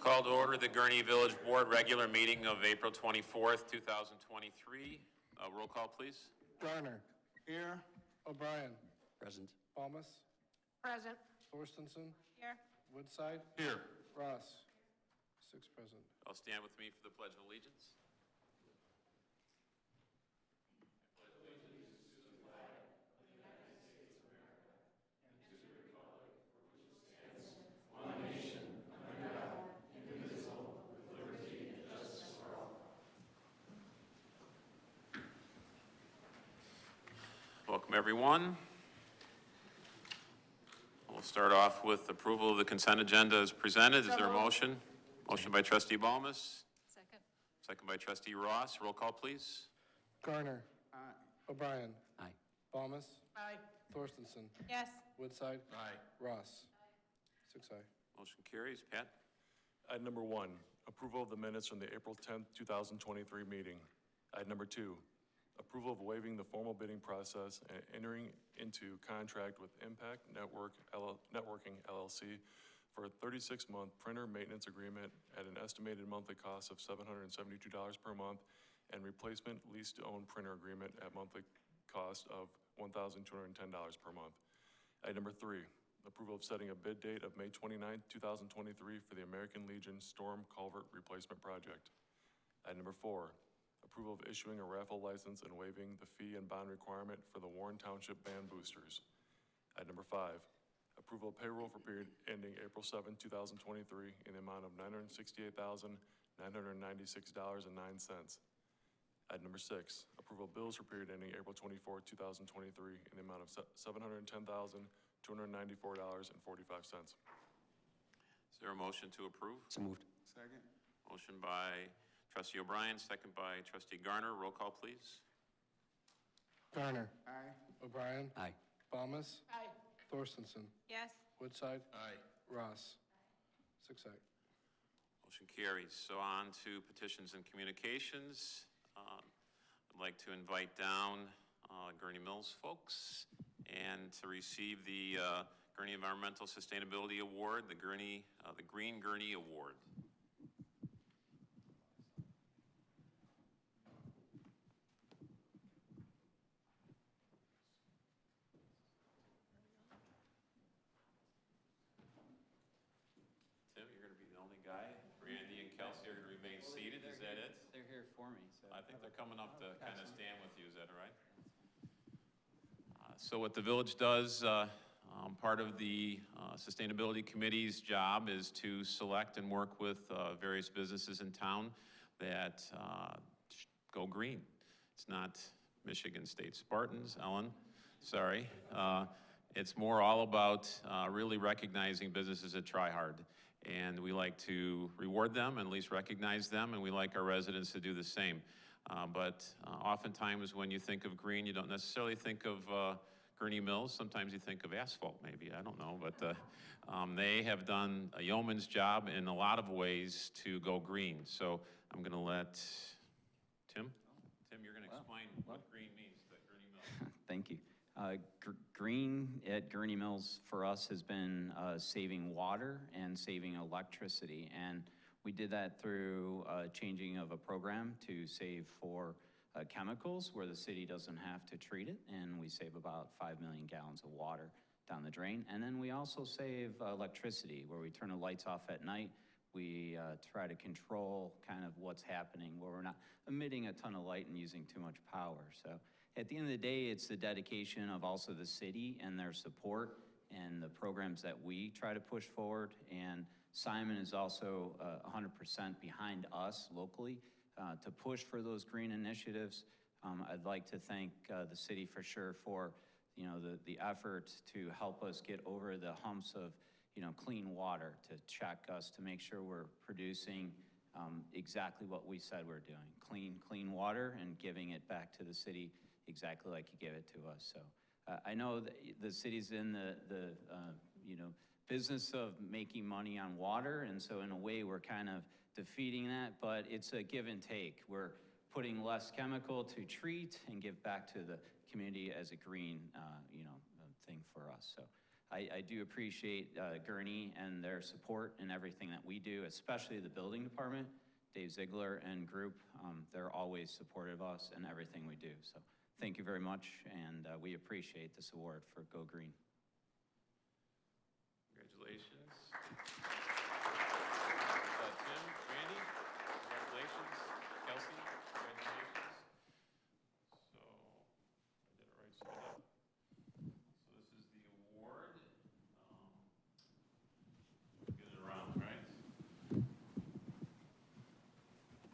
Call to order the Gurnee Village Board regular meeting of April 24th, 2023. Roll call, please. Garner. Here. O'Brien. Present. Balmas. Present. Thorstenson. Here. Woodside. Here. Ross. 6 present. I'll stand with me for the Pledge of Allegiance. Welcome, everyone. We'll start off with approval of the consent agenda as presented. Is there a motion? Motion by trustee Balmas. Second. Second by trustee Ross. Roll call, please. Garner. O'Brien. Aye. Balmas. Aye. Thorstenson. Yes. Woodside. Aye. Ross. 6 aye. Motion carries. Pat? Item number 1, approval of the minutes from the April 10th, 2023 meeting. Item number 2, approval of waiving the formal bidding process and entering into contract with Impact Networking LLC for a 36-month printer maintenance agreement at an estimated monthly cost of $772 per month and replacement lease-to-own printer agreement at monthly cost of $1,210 per month. Item number 3, approval of setting a bid date of May 29, 2023 for the American Legion Storm Culvert Replacement Project. Item number 4, approval of issuing a raffle license and waiving the fee and bond requirement for the Warren Township Band Boosters. Item number 5, approval of payroll for period ending April 7, 2023 in the amount of $968,996.09. Item number 6, approval of bills for period ending April 24, 2023 in the amount of $710,294.45. Is there a motion to approve? So moved. Second. Motion by trustee O'Brien, second by trustee Garner. Roll call, please. Garner. Aye. O'Brien. Aye. Balmas. Aye. Thorstenson. Yes. Woodside. Aye. Ross. 6 aye. Motion carries. So on to petitions and communications. I'd like to invite down Gurnee Mills folks and to receive the Gurnee Environmental Sustainability Award, the Green Gurnee Award. Tim, you're going to be the only guy. Randy and Kelsey are going to remain seated. Is that it? They're here for me, so. I think they're coming up to kind of stand with you. Is that all right? So what the village does, part of the Sustainability Committee's job is to select and work with various businesses in town that go green. It's not Michigan State Spartans, Ellen, sorry. It's more all about really recognizing businesses that try hard. And we like to reward them and at least recognize them, and we like our residents to do the same. But oftentimes when you think of green, you don't necessarily think of Gurnee Mills. Sometimes you think of asphalt, maybe, I don't know. But they have done a yeoman's job in a lot of ways to go green. So I'm gonna let Tim, you're gonna explain what green means at Gurnee Mills. Thank you. Green at Gurnee Mills for us has been saving water and saving electricity. And we did that through changing of a program to save for chemicals where the city doesn't have to treat it. And we save about 5 million gallons of water down the drain. And then we also save electricity where we turn the lights off at night. We try to control kind of what's happening where we're not emitting a ton of light and using too much power. So at the end of the day, it's the dedication of also the city and their support and the programs that we try to push forward. And Simon is also 100% behind us locally to push for those green initiatives. I'd like to thank the city for sure for the effort to help us get over the humps of clean water, to check us, to make sure we're producing exactly what we said we're doing, clean water and giving it back to the city exactly like you gave it to us. So I know that the city's in the business of making money on water, and so in a way we're kind of defeating that, but it's a give and take. We're putting less chemical to treat and give back to the community as a green thing for us. So I do appreciate Gurnee and their support in everything that we do, especially the building department. Dave Ziegler and group, they're always supportive of us in everything we do. So thank you very much, and we appreciate this award for Go Green. Congratulations. Tim, Randy, congratulations. Kelsey, congratulations. So, I did it right side up. So this is the award. Get it around, right?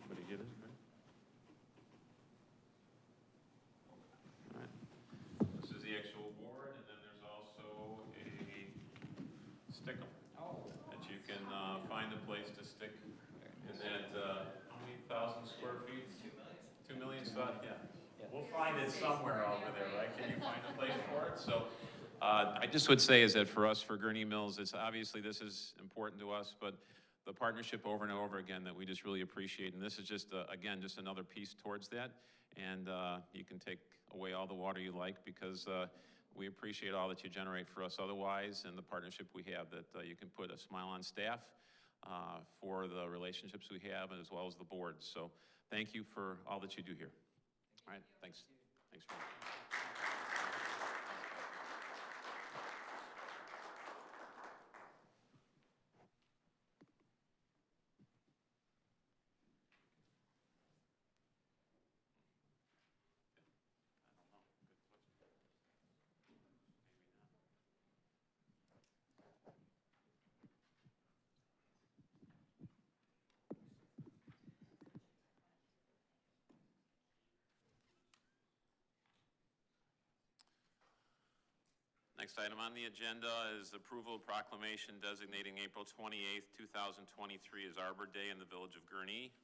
Everybody get it, right? All right. This is the actual award, and then there's also a sticker that you can find a place to stick in that, how many thousand square feet? 2 million. 2 million, yeah. We'll find it somewhere over there, right? Can you find a place for it? So I just would say is that for us, for Gurnee Mills, it's obviously this is important to us, but the partnership over and over again that we just really appreciate. And this is just, again, just another piece towards that. And you can take away all the water you like because we appreciate all that you generate for us otherwise and the partnership we have that you can put a smile on staff for the relationships we have as well as the board. So thank you for all that you do here. All right, thanks. Thanks for Next item on the agenda is approval of proclamation designating April 28th, 2023 as Arbor Day in the village of Gurnee.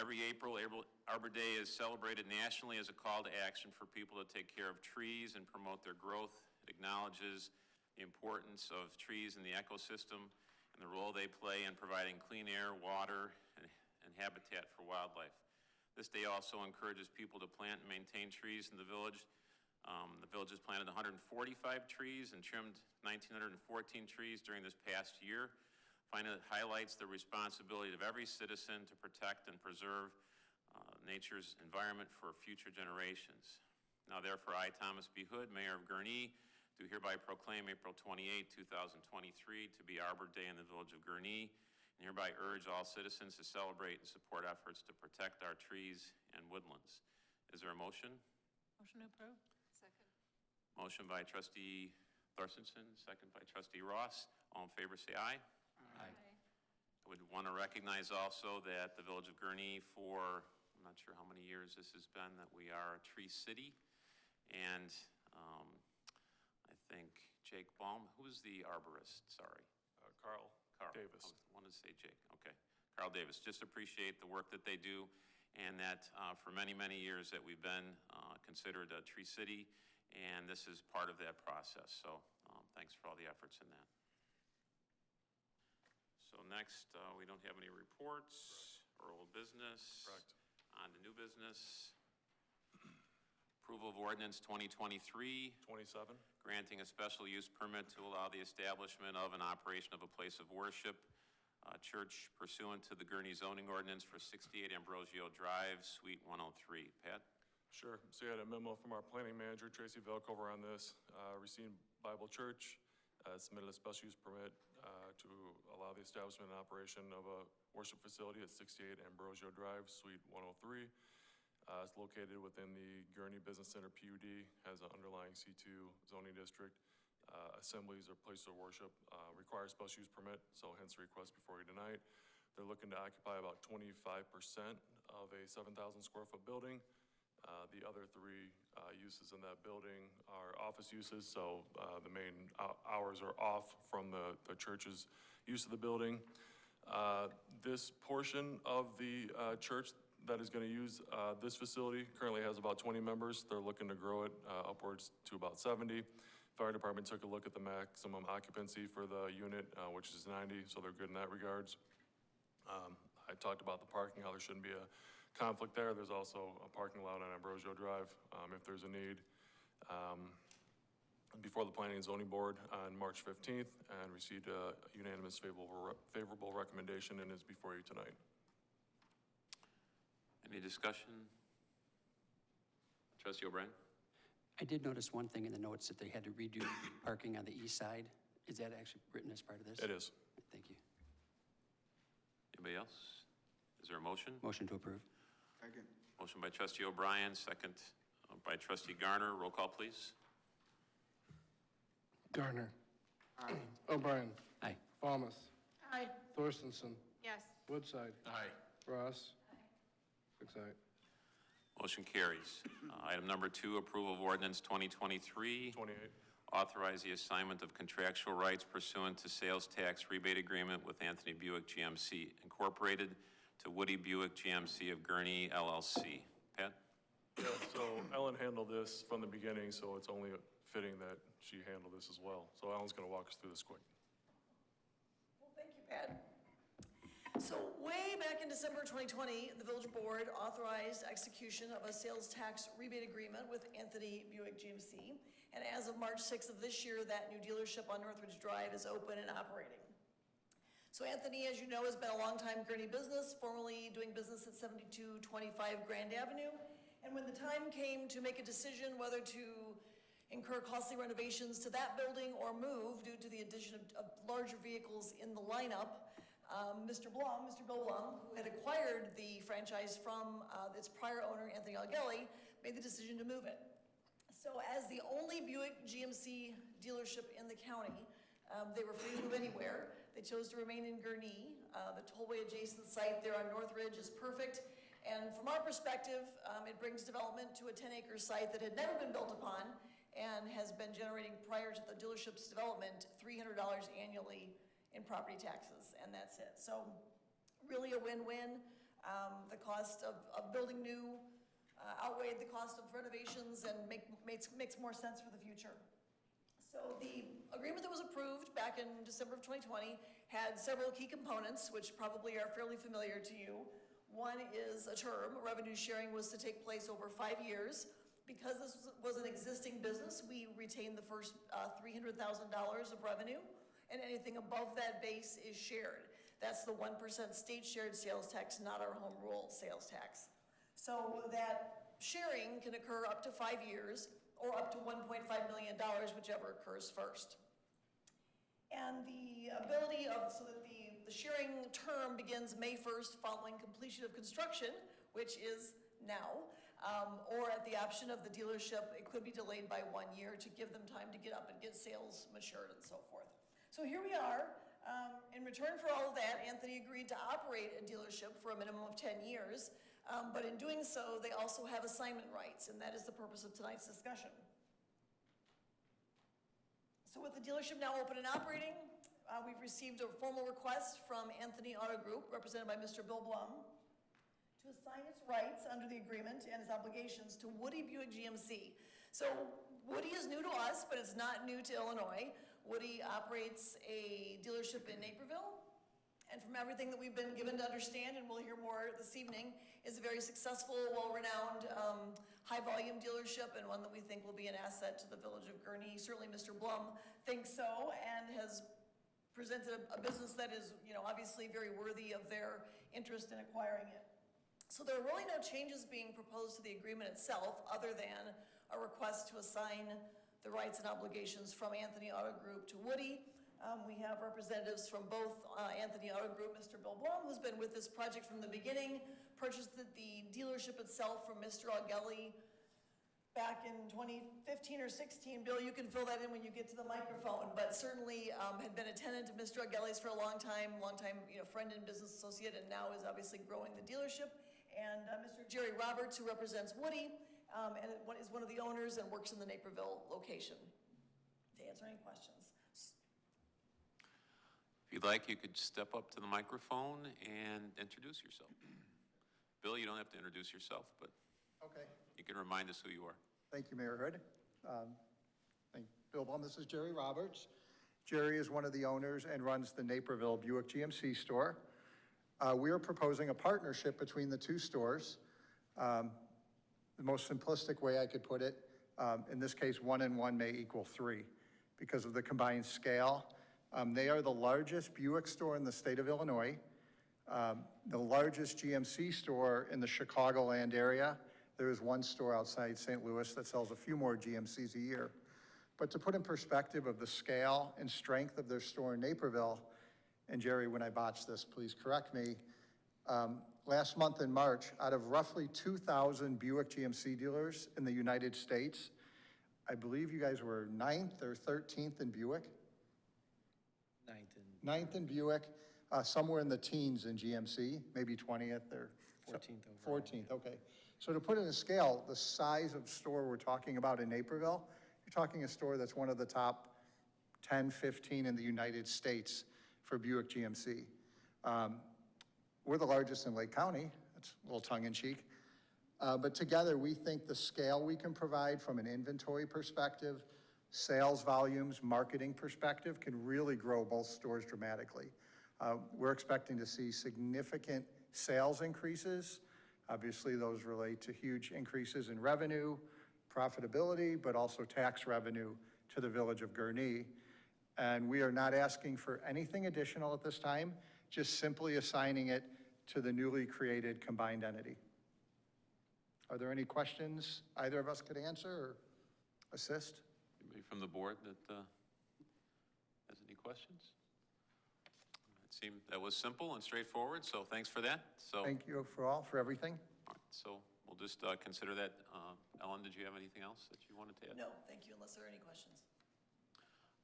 Every April, Arbor Day is celebrated nationally as a call to action for people to take care of trees and promote their growth. It acknowledges the importance of trees in the ecosystem and the role they play in providing clean air, water, and habitat for wildlife. This day also encourages people to plant and maintain trees in the village. The village has planted 145 trees and trimmed 1,914 trees during this past year. Finally, it highlights the responsibility of every citizen to protect and preserve nature's environment for future generations. Now therefore, I, Thomas B. Hood, Mayor of Gurnee, do hereby proclaim April 28, 2023 to be Arbor Day in the village of Gurnee, and hereby urge all citizens to celebrate and support efforts to protect our trees and woodlands. Is there a motion? Motion to approve. Second. Motion by Trustee Thorstensen, second by Trustee Ross. All in favor say aye. Aye. I would want to recognize also that the village of Gurnee for, I'm not sure how many years this has been, that we are a tree city. And I think Jake Baum, who's the arborist? Sorry. Carl Davis. I wanted to say Jake, okay. Carl Davis, just appreciate the work that they do and that for many, many years that we've been considered a tree city, and this is part of that process. So thanks for all the efforts in that. So next, we don't have any reports or old business. Correct. On to new business. Approval of ordinance 2023. 27. Granting a special use permit to allow the establishment of an operation of a place of worship, church pursuant to the Gurnee zoning ordinance for 68 Ambrosio Drive, Suite 103. Pat? Sure. So you had a memo from our planning manager, Tracy Velkover, on this. Racine Bible Church submitted a special use permit to allow the establishment and operation of a worship facility at 68 Ambrosio Drive, Suite 103. It's located within the Gurnee Business Center PUD, has an underlying C2 zoning district. Assemblies or places of worship require special use permit, so hence the request before you tonight. They're looking to occupy about 25% of a 7,000 square foot building. The other three uses in that building are office uses, so the main hours are off from the church's use of the building. This portion of the church that is going to use this facility currently has about 20 members. They're looking to grow it upwards to about 70. Fire department took a look at the maximum occupancy for the unit, which is 90, so they're good in that regards. I talked about the parking, how there shouldn't be a conflict there. There's also a parking lot on Ambrosio Drive if there's a need. before the Planning and Zoning Board on March 15th and received a unanimous favorable recommendation and is before you tonight. Any discussion? Trustee O'Brien? I did notice one thing in the notes that they had to redo parking on the east side. Is that actually written as part of this? It is. Thank you. Anybody else? Is there a motion? Motion to approve. Motion by trustee O'Brien, second by trustee Garner. Roll call, please. Garner. O'Brien. Aye. Thomas. Aye. Thorstenson. Yes. Woodside. Aye. Ross. 6 ayes. Motion carries. Item number 2, approval of ordinance 2023. 28. Authorize the assignment of contractual rights pursuant to sales tax rebate agreement with Anthony Buick GMC Incorporated to Woody Buick GMC of Gurnee LLC. Pat? Yeah, so Ellen handled this from the beginning, so it's only fitting that she handle this as well. So Ellen's going to walk us through this quick. Well, thank you, Pat. So way back in December 2020, the village board authorized execution of a sales tax rebate agreement with Anthony Buick GMC. And as of March 6th of this year, that new dealership on Northridge Drive is open and operating. So Anthony, as you know, has been a longtime Gurnee business, formerly doing business at 7225 Grand Avenue. And when the time came to make a decision whether to incur costly renovations to that building or move due to the addition of larger vehicles in the lineup, Mr. Bill Blum, who had acquired the franchise from its prior owner, Anthony Algelli, made the decision to move it. So as the only Buick GMC dealership in the county, they were free to move anywhere. They chose to remain in Gurnee. The tollway adjacent site there on Northridge is perfect. And from our perspective, it brings development to a 10-acre site that had never been built upon and has been generating, prior to the dealership's development, $300 annually in property taxes, and that's it. So really a win-win. The cost of building new outweighed the cost of renovations and makes more sense for the future. So the agreement that was approved back in December of 2020 had several key components, which probably are fairly familiar to you. One is a term. Revenue sharing was to take place over 5 years. Because this was an existing business, we retained the first $300,000 of revenue, and anything above that base is shared. That's the 1% state shared sales tax, not our home rule sales tax. So that sharing can occur up to 5 years or up to $1.5 million, whichever occurs first. And the ability of, so that the sharing term begins May 1st following completion of construction, which is now, or at the option of the dealership, it could be delayed by 1 year to give them time to get up and get sales matured and so forth. So here we are. In return for all of that, Anthony agreed to operate a dealership for a minimum of 10 years. But in doing so, they also have assignment rights, and that is the purpose of tonight's discussion. So with the dealership now open and operating, we've received a formal request from Anthony Auto Group, represented by Mr. Bill Blum, to assign its rights under the agreement and its obligations to Woody Buick GMC. So Woody is new to us, but it's not new to Illinois. Woody operates a dealership in Naperville, and from everything that we've been given to understand, and we'll hear more this evening, is a very successful, well-renowned, high-volume dealership, and one that we think will be an asset to the village of Gurnee. Certainly Mr. Blum thinks so, and has presented a business that is, obviously very worthy of their interest in acquiring it. So there are really no changes being proposed to the agreement itself, other than a request to assign the rights and obligations from Anthony Auto Group to Woody. We have representatives from both Anthony Auto Group, Mr. Bill Blum, who's been with this project from the beginning, purchased the dealership itself from Mr. Algelli back in 2015 or 16. Bill, you can fill that in when you get to the microphone, but certainly had been a tenant of Mr. Algelli's for a long time, friend and business associate, and now is obviously growing the dealership. And Mr. Jerry Roberts, who represents Woody, and is one of the owners and works in the Naperville location, to answer any questions. If you'd like, you could step up to the microphone and introduce yourself. Bill, you don't have to introduce yourself, but Okay. you can remind us who you are. Thank you, Mayor Hood. Bill Blum, this is Jerry Roberts. Jerry is one of the owners and runs the Naperville Buick GMC store. We are proposing a partnership between the two stores. The most simplistic way I could put it, In this case, 1 and 1 may equal 3 because of the combined scale. They are the largest Buick store in the state of Illinois, the largest GMC store in the Chicagoland area. There is one store outside St. Louis that sells a few more GMCs a year. But to put in perspective of the scale and strength of their store in Naperville, and Jerry, when I botch this, please correct me, last month in March, out of roughly 2,000 Buick GMC dealers in the United States, I believe you guys were 9th or 13th in Buick? Ninth in Buick, somewhere in the teens in GMC, maybe 20th or 14th overall. 14th, okay. So to put it in a scale, the size of store we're talking about in Naperville, you're talking a store that's one of the top 10, 15 in the United States for Buick GMC. We're the largest in Lake County. That's a little tongue-in-cheek. But together, we think the scale we can provide from an inventory perspective, sales volumes, marketing perspective can really grow both stores dramatically. We're expecting to see significant sales increases. Obviously, those relate to huge increases in revenue, profitability, but also tax revenue to the village of Gurnee. And we are not asking for anything additional at this time, just simply assigning it to the newly created combined entity. Are there any questions either of us could answer or assist? Anybody from the board that has any questions? It seemed that was simple and straightforward, so thanks for that. So, Thank you for everything. all right, so we'll just consider that. Ellen, did you have anything else that you wanted to add? No, thank you, unless there are any questions.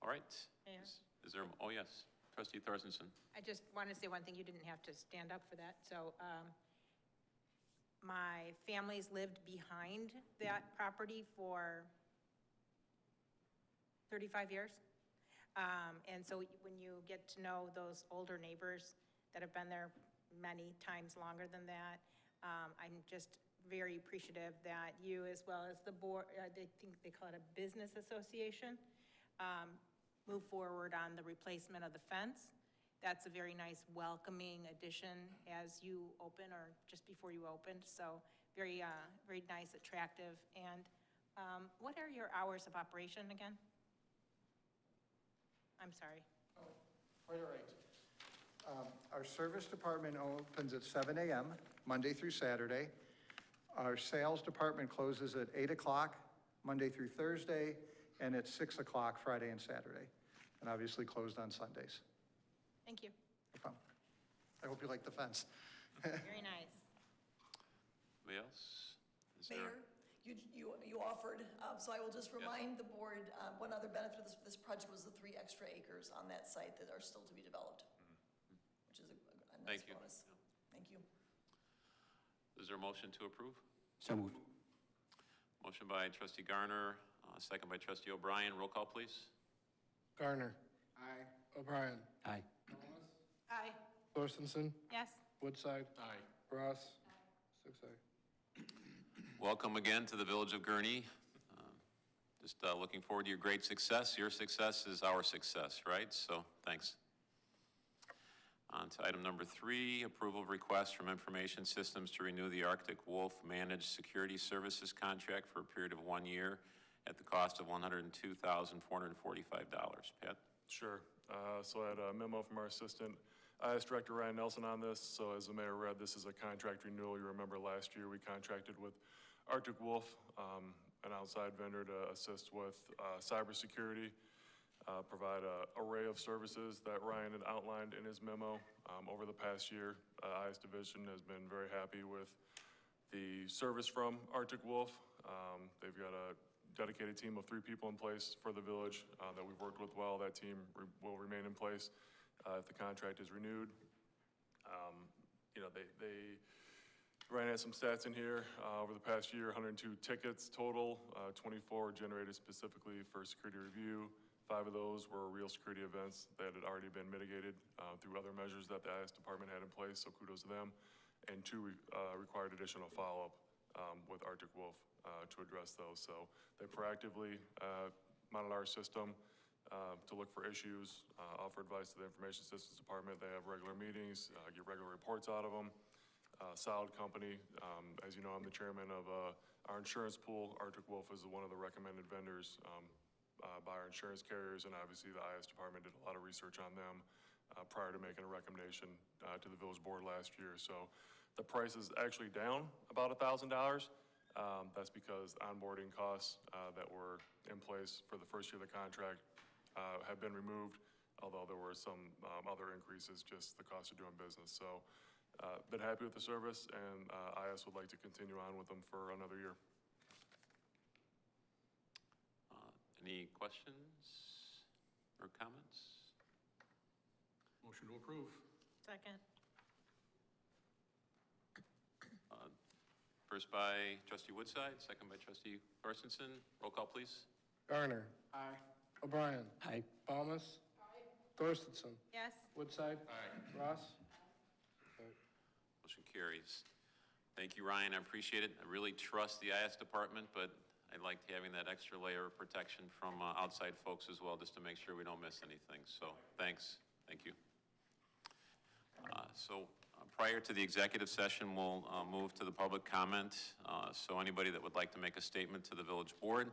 All right. Mayor? Is there, oh yes, trustee Thorstensen. I just want to say one thing, you didn't have to stand up for that. So my family's lived behind that property for 35 years. And so when you get to know those older neighbors that have been there many times longer than that, I'm just very appreciative that you, as well as the board, I think they call it a business association, move forward on the replacement of the fence. That's a very nice welcoming addition as you open or just before you opened. So very, very nice, attractive. And what are your hours of operation again? I'm sorry. Oh, quite all right. Our service department opens at 7 a.m., Monday through Saturday. Our sales department closes at 8 o'clock, Monday through Thursday, and at 6 o'clock, Friday and Saturday, and obviously closed on Sundays. Thank you. No problem. I hope you like the fence. Very nice. Anybody else? Is there- Mayor, you offered, so I will just remind the board, one other benefit of this project was the 3 extra acres on that site that are still to be developed, which is a nice Thank you. bonus. Thank you. Is there a motion to approve? So moved. Motion by trustee Garner, second by trustee O'Brien. Roll call, please. Garner. Aye. O'Brien. Aye. Aye. Thorstensen. Yes. Woodside. Aye. Ross. 6 aye. Welcome again to the village of Gurnee. Just looking forward to your great success. Your success is our success, right? So thanks. On to item number 3, approval of request from Information Systems to renew the Arctic Wolf Managed Security Services contract for a period of 1 year at the cost of $102,445. Pat? Sure. So I had a memo from our assistant IS Director Ryan Nelson on this. So as the mayor read, this is a contract renewal. You remember last year we contracted with Arctic Wolf, an outside vendor, to assist with cybersecurity, provide an array of services that Ryan had outlined in his memo. Over the past year, IS Division has been very happy with the service from Arctic Wolf. They've got a dedicated team of 3 people in place for the village that we've worked with well. That team will remain in place if the contract is renewed. You know, Ryan has some stats in here. Over the past year, 102 tickets total, 24 generated specifically for security review. 5 of those were real security events that had already been mitigated through other measures that the IS department had in place, so kudos to them. And 2 required additional follow-up with Arctic Wolf to address those. So they proactively monitor our system to look for issues, offer advice to the Information Systems Department. They have regular meetings, get regular reports out of them. solid company. As you know, I'm the chairman of our insurance pool. Arctic Wolf is one of the recommended vendors by our insurance carriers, and obviously the IS department did a lot of research on them prior to making a recommendation to the village board last year. So the price is actually down about $1,000. That's because onboarding costs that were in place for the first year of the contract have been removed, although there were some other increases, just the cost of doing business. So been happy with the service, and IS would like to continue on with them for another year. Any questions or comments? Motion to approve. Second. First by trustee Woodside, second by trustee Thorstensen. Roll call, please. Garner. Aye. O'Brien. Aye. Thomas. Thorstensen. Yes. Woodside. Aye. Ross. Motion carries. Thank you, Ryan. I appreciate it. I really trust the IS department, but I liked having that extra layer of protection from outside folks as well, just to make sure we don't miss anything. So thanks. Thank you. Prior to the executive session, we'll move to the public comment. So anybody that would like to make a statement to the village board,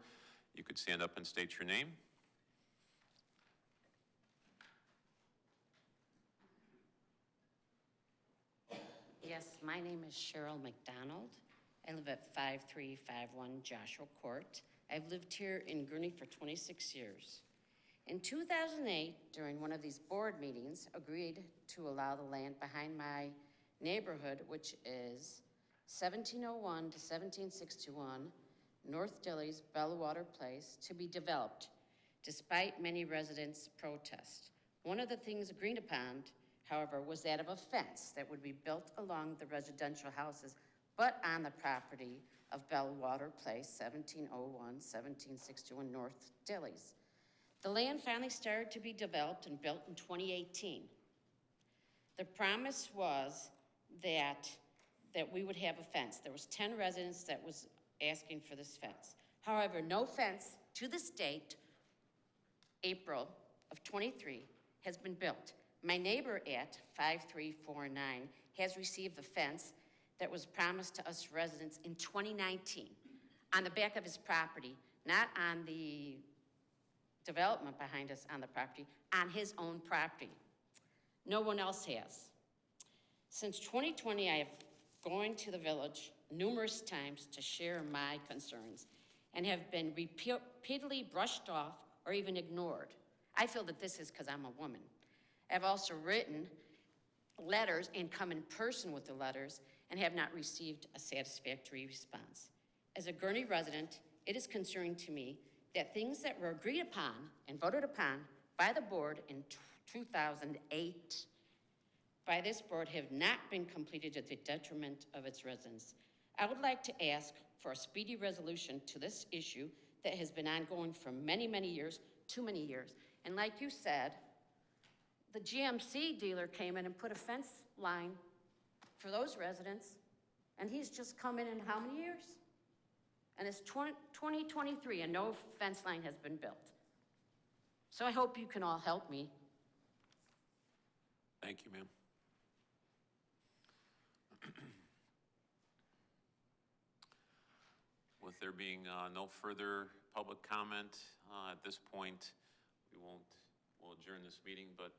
you could stand up and state your name. Yes, my name is Cheryl McDonald. I live at 5351 Joshua Court. I've lived here in Gurnee for 26 years. In 2008, during one of these board meetings, agreed to allow the land behind my neighborhood, which is 1701 to 1761 North Dilly's Bellwater Place, to be developed, despite many residents' protest. One of the things agreed upon, however, was that of a fence that would be built along the residential houses, but on the property of Bellwater Place, 1701, 1761 North Dilly's. The land finally started to be developed and built in 2018. The promise was that we would have a fence. There was 10 residents that was asking for this fence. However, no fence to this date, April of 23, has been built. My neighbor at 5349 has received the fence that was promised to us residents in 2019 on the back of his property, not on the development behind us on the property, on his own property. No one else has. Since 2020, I have gone to the village numerous times to share my concerns and have been repeatedly brushed off or even ignored. I feel that this is because I'm a woman. I've also written letters and come in person with the letters and have not received a satisfactory response. As a Gurnee resident, it is concerning to me that things that were agreed upon and voted upon by the board in 2008 by this board have not been completed to the detriment of its residents. I would like to ask for a speedy resolution to this issue that has been ongoing for many, many years, too many years. And like you said, the GMC dealer came in and put a fence line for those residents, and he's just come in how many years? And it's 2023 and no fence line has been built. So I hope you can all help me. Thank you, ma'am. With there being no further public comment at this point, we'll adjourn this meeting, but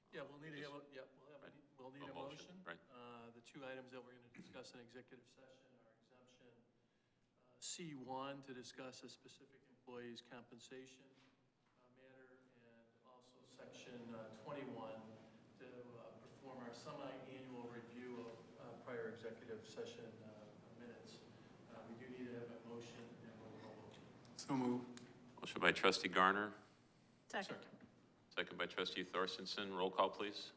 Yeah, we'll need to have, we'll need a motion. Right. The two items that we're going to discuss in executive session are exemption C1 to discuss a specific employee's compensation matter, and also section 21 to perform our semi-annual review of prior executive session minutes. We do need to have a motion and roll call vote. So move. motion by trustee Garner, Second. second by trustee Thorstensen. Roll call, please.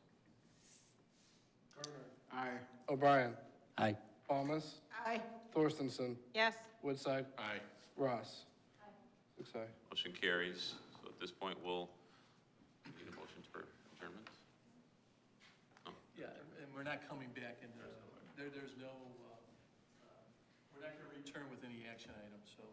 Garner. Aye. O'Brien. Aye. Thomas. Aye. Thorstensen. Yes. Woodside. Aye. Ross. Aye. 6 aye. Motion carries. So at this point, we'll need a motion for adjournment. Yeah, and we're not coming back into, there's no, we're not going to return with any action items, so